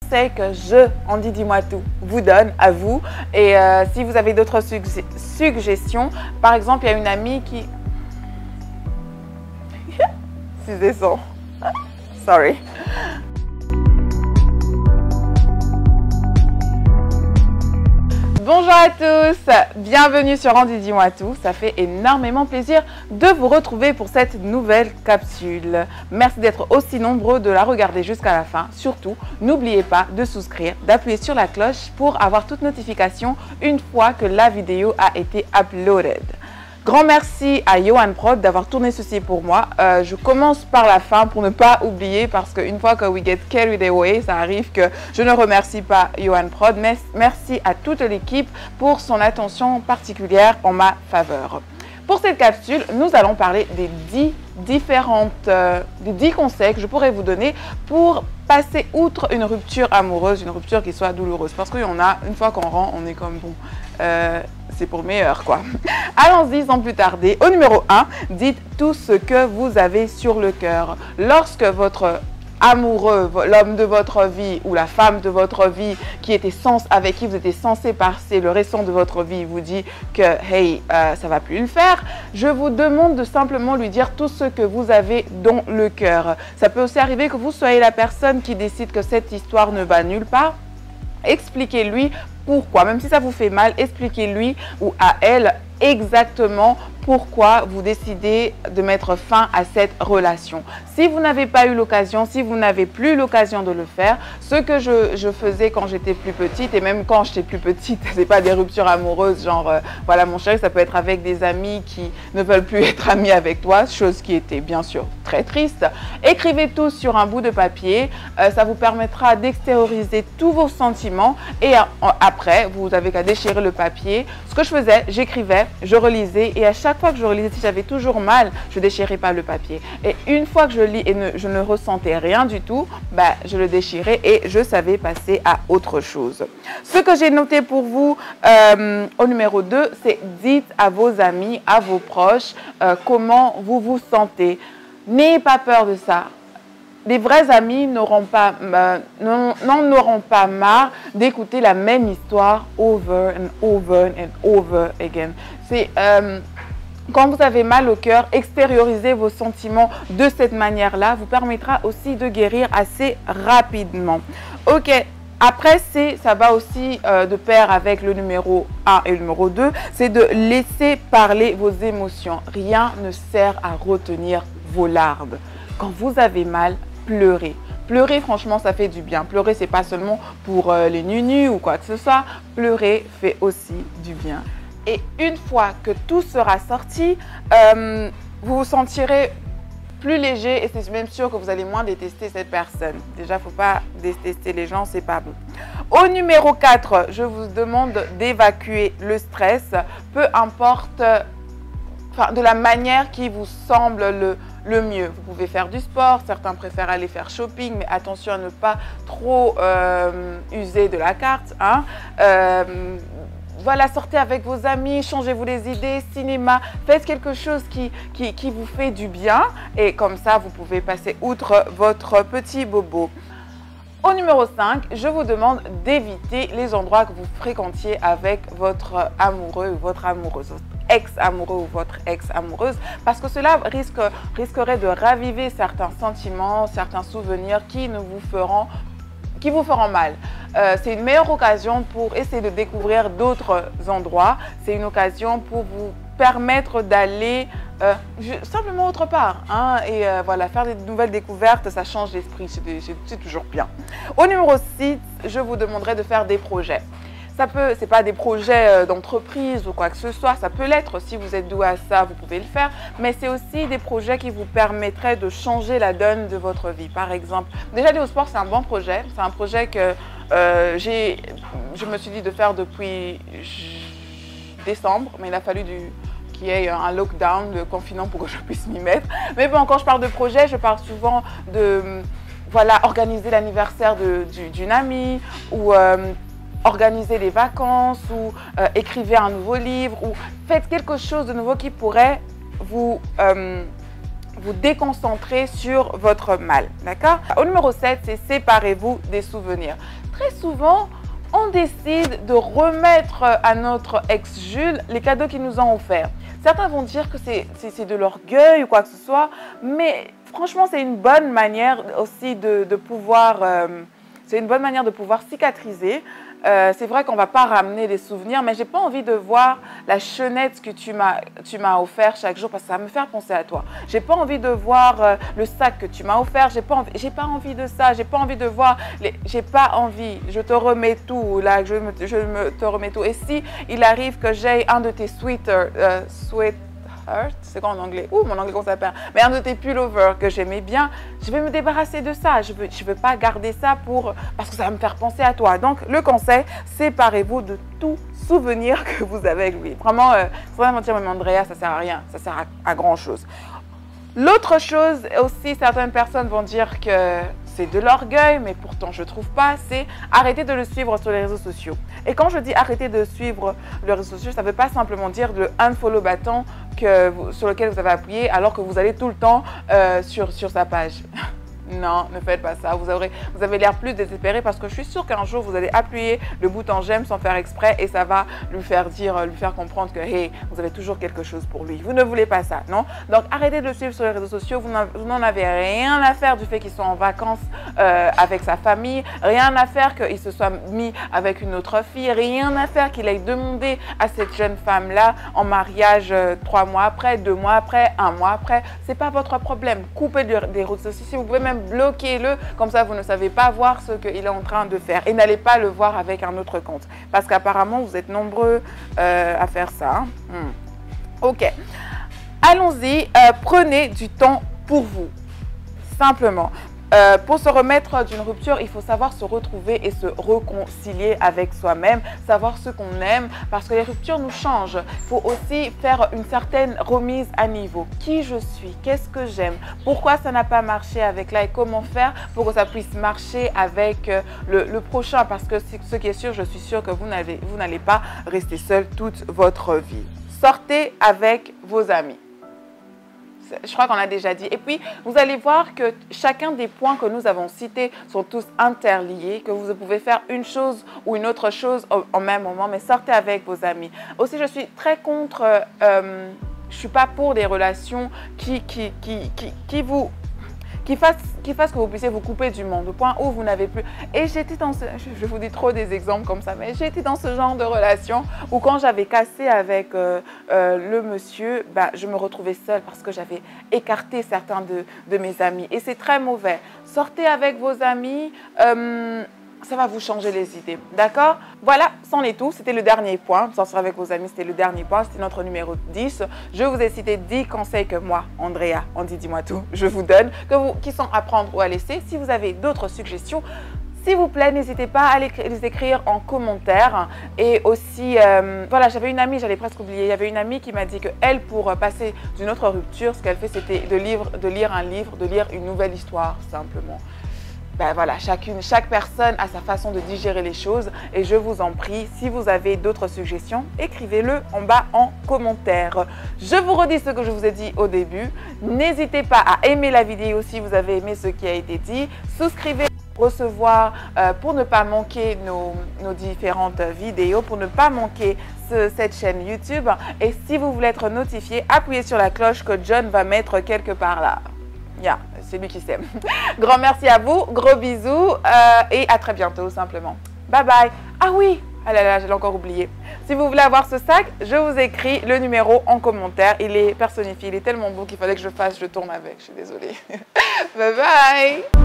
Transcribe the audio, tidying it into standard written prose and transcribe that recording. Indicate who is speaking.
Speaker 1: C'est que Andy Dis-moi tout, vous donne à vous. Et si vous avez d'autres suggestions, par exemple, il y a une amie qui... 600. Sorry. Bonjour à tous, bienvenue sur Andy Dis-moi tout. Ça fait énormément plaisir de vous retrouver pour cette nouvelle capsule. Merci d'être aussi nombreux de la regarder jusqu'à la fin. Surtout, n'oubliez pas de souscrire, d'appuyer sur la cloche pour avoir toute notification une fois que la vidéo a été uploaded. Grand merci à Johan Prod d'avoir tourné ceci pour moi. Je commence par la fin pour ne pas oublier parce qu'une fois que we get carried away, ça arrive que je ne remercie pas Johan Prod. Mais merci à toute l'équipe pour son attention particulière en ma faveur. Pour cette capsule, nous allons parler des 10 conseils que je pourrais vous donner pour passer outre une rupture amoureuse, une rupture qui soit douloureuse. Parce qu'il y en a, une fois qu'on rentre, on est comme bon, c'est pour le meilleur quoi. Allons-y sans plus tarder. Au numéro 1, dites tout ce que vous avez sur le cœur. Lorsque votre amoureux, l'homme de votre vie ou la femme de votre vie avec qui vous étiez censé passer le restant de votre vie vous dit que hey, ça va plus le faire, je vous demande de simplement lui dire tout ce que vous avez dans le cœur. Ça peut aussi arriver que vous soyez la personne qui décide que cette histoire ne va nulle part. Expliquez-lui pourquoi, même si ça vous fait mal, expliquez-lui ou à elle exactement pourquoi vous décidez de mettre fin à cette relation. Si vous n'avez pas eu l'occasion, si vous n'avez plus l'occasion de le faire, ce que je faisais quand j'étais plus petite, et même quand j'étais plus petite, c'est pas des ruptures amoureuses, genre voilà mon chéri, ça peut être avec des amis qui ne veulent plus être amis avec toi, chose qui était bien sûr très triste. Écrivez tout sur un bout de papier, ça vous permettra d'extérioriser tous vos sentiments et après, vous avez qu'à déchirer le papier. Ce que je faisais, j'écrivais, je relisais et à chaque fois que je relisais, si j'avais toujours mal, je déchirais pas le papier. Et une fois que je lis et je ne ressentais rien du tout, bah, je le déchirais et je savais passer à autre chose. Ce que j'ai noté pour vous au numéro 2, c'est dites à vos amis, à vos proches, comment vous vous sentez. N'ayez pas peur de ça. Les vrais amis n'en auront pas marre d'écouter la même histoire over and over and over again. C'est quand vous avez mal au cœur, extérioriser vos sentiments de cette manière-là vous permettra aussi de guérir assez rapidement. Ok. Après, ça va aussi de pair avec le numéro 1 et le numéro 2, c'est de laisser parler vos émotions. Rien ne sert à retenir vos larmes. Quand vous avez mal, pleurez. Pleurer, franchement, ça fait du bien. Pleurer, c'est pas seulement pour les nunus ou quoi que ce soit. Pleurer fait aussi du bien. Et une fois que tout sera sorti, vous vous sentirez plus léger et c'est même sûr que vous allez moins détester cette personne. Déjà, il ne faut pas détester les gens, c'est pas bon. Au numéro 4, je vous demande d'évacuer le stress, peu importe de la manière qui vous semble le mieux. Vous pouvez faire du sport, certains préfèrent aller faire shopping, mais attention à ne pas trop user de la carte. Hein. Voilà, sortez avec vos amis, changez-vous les idées, cinéma, faites quelque chose qui vous fait du bien et comme ça, vous pouvez passer outre votre petit bobo. Au numéro 5, je vous demande d'éviter les endroits que vous fréquentiez avec votre amoureux ou votre amoureuse, ex-amoureux ou votre ex-amoureuse, parce que cela risquerait de raviver certains sentiments, certains souvenirs qui vous feront mal. C'est une meilleure occasion pour essayer de découvrir d'autres endroits. C'est une occasion pour vous permettre d'aller simplement autre part. Hein, et voilà, faire des nouvelles découvertes, ça change l'esprit, c'est toujours bien. Au numéro 6, je vous demanderai de faire des projets. C'est pas des projets d'entreprise ou quoi que ce soit, ça peut l'être. Si vous êtes doué à ça, vous pouvez le faire. Mais c'est aussi des projets qui vous permettraient de changer la donne de votre vie. Par exemple, déjà aller au sport, c'est un bon projet. C'est un projet que je me suis dit de faire depuis décembre, mais il a fallu qu'il y ait un lockdown, de confinement pour que je puisse m'y mettre. Mais bon, quand je parle de projet, je parle souvent de voilà, organiser l'anniversaire d'une amie ou organiser les vacances ou écrivez un nouveau livre ou faites quelque chose de nouveau qui pourrait vous vous déconcentrer sur votre mal, d'accord? Au numéro 7, c'est séparez-vous des souvenirs. Très souvent, on décide de remettre à notre ex Jules les cadeaux qu'ils nous ont offerts. Certains vont dire que c'est de l'orgueil ou quoi que ce soit, mais franchement, c'est une bonne manière aussi de pouvoir cicatriser. C'est vrai qu'on ne va pas ramener des souvenirs, mais je n'ai pas envie de voir la chenette que tu m'as offert chaque jour parce que ça va me faire penser à toi. Je n'ai pas envie de voir le sac que tu m'as offert, j'ai pas envie de ça, j'ai pas envie de voir, j'ai pas envie, je te remets tout, là, te remets tout. Et si il arrive que j'ai un de tes sweater, c'est quoi en anglais? Ouh, mon anglais qu'on s'appelle. Mais un de tes pullovers que j'aimais bien, je vais me débarrasser de ça. Je veux pas garder ça parce que ça va me faire penser à toi. Donc, le conseil, séparez-vous de tout souvenir que vous avez avec lui. Vraiment, sans mentir, même Andrea, ça sert à rien. Ça sert à grand chose. L'autre chose aussi, certaines personnes vont dire que c'est de l'orgueil, mais pourtant je ne trouve pas, c'est arrêter de le suivre sur les réseaux sociaux. Et quand je dis arrêter de suivre les réseaux sociaux, ça ne veut pas simplement dire le unfollow button sur lequel vous avez appuyé alors que vous allez tout le temps sur sa page. Non, ne faites pas ça. Vous avez l'air plus désespéré parce que je suis sûre qu'un jour, vous allez appuyer le bouton j'aime sans faire exprès et ça va lui faire comprendre que hey, vous avez toujours quelque chose pour lui. Vous ne voulez pas ça, non? Donc, arrêtez de le suivre sur les réseaux sociaux. Vous n'en avez rien à faire du fait qu'ils sont en vacances avec sa famille. Rien à faire qu'il se soit mis avec une autre fille. Rien à faire qu'il ait demandé à cette jeune femme-là en mariage 3 mois après, 2 mois après, 1 mois après. Ce n'est pas votre problème. Coupez des réseaux sociaux. Vous pouvez même bloquez-le, comme ça vous ne savez pas voir ce qu'il est en train de faire et n'allez pas le voir avec un autre compte parce qu'apparemment vous êtes nombreux à faire ça. Ok, allons-y, prenez du temps pour vous, simplement. Pour se remettre d'une rupture, il faut savoir se retrouver et se réconcilier avec soi-même, savoir ce qu'on aime, parce que les ruptures nous changent. Il faut aussi faire une certaine remise à niveau. Qui je suis? Qu'est-ce que j'aime? Pourquoi ça n'a pas marché avec là et comment faire pour que ça puisse marcher avec le prochain? Parce que ce qui est sûr, je suis sûre que vous n'allez pas rester seul toute votre vie. Sortez avec vos amis. Je crois qu'on a déjà dit. Et puis, vous allez voir que chacun des points que nous avons cités sont tous interliés, que vous pouvez faire une chose ou une autre chose au même moment, mais sortez avec vos amis. Aussi, je suis très contre, je suis pas pour des relations qui fassent que vous puissiez vous couper du monde, au point où vous n'avez plus... Et j'étais dans je vous dis trop des exemples comme ça, mais j'étais dans ce genre de relation où quand j'avais cassé avec le monsieur, je me retrouvais seule parce que j'avais écarté certains de mes amis. Et c'est très mauvais. Sortez avec vos amis... ça va vous changer les idées, d'accord? Voilà, c'en est tout. C'était le dernier point. Sortir avec vos amis, c'était le dernier point. C'était notre numéro 10. Je vous ai cité 10 conseils que moi, Andrea, on dit dis-moi tout, je vous donne, qui sont à prendre ou à laisser. Si vous avez d'autres suggestions, s'il vous plaît, n'hésitez pas à les écrire en commentaire. Et aussi, voilà, j'avais une amie, j'allais presque oublier, il y avait une amie qui m'a dit qu'elle, pour passer d'une autre rupture, ce qu'elle fait, c'était de lire un livre, de lire une nouvelle histoire, simplement. Voilà, chaque personne a sa façon de digérer les choses et je vous en prie, si vous avez d'autres suggestions, écrivez-le en bas en commentaire. Je vous redis ce que je vous ai dit au début. N'hésitez pas à aimer la vidéo si vous avez aimé ce qui a été dit. Souscrivez pour recevoir, pour ne pas manquer nos différentes vidéos, pour ne pas manquer cette chaîne YouTube. Et si vous voulez être notifié, appuyez sur la cloche que John va mettre quelque part là. C'est lui qui sait. Grand merci à vous, gros bisous et à très bientôt simplement. Bye bye. Ah oui, ah là là, je l'ai encore oublié. Si vous voulez avoir ce sac, je vous écris le numéro en commentaire. Il est personnifié, il est tellement beau qu'il fallait que je tourne avec. Je suis désolée. Bye bye.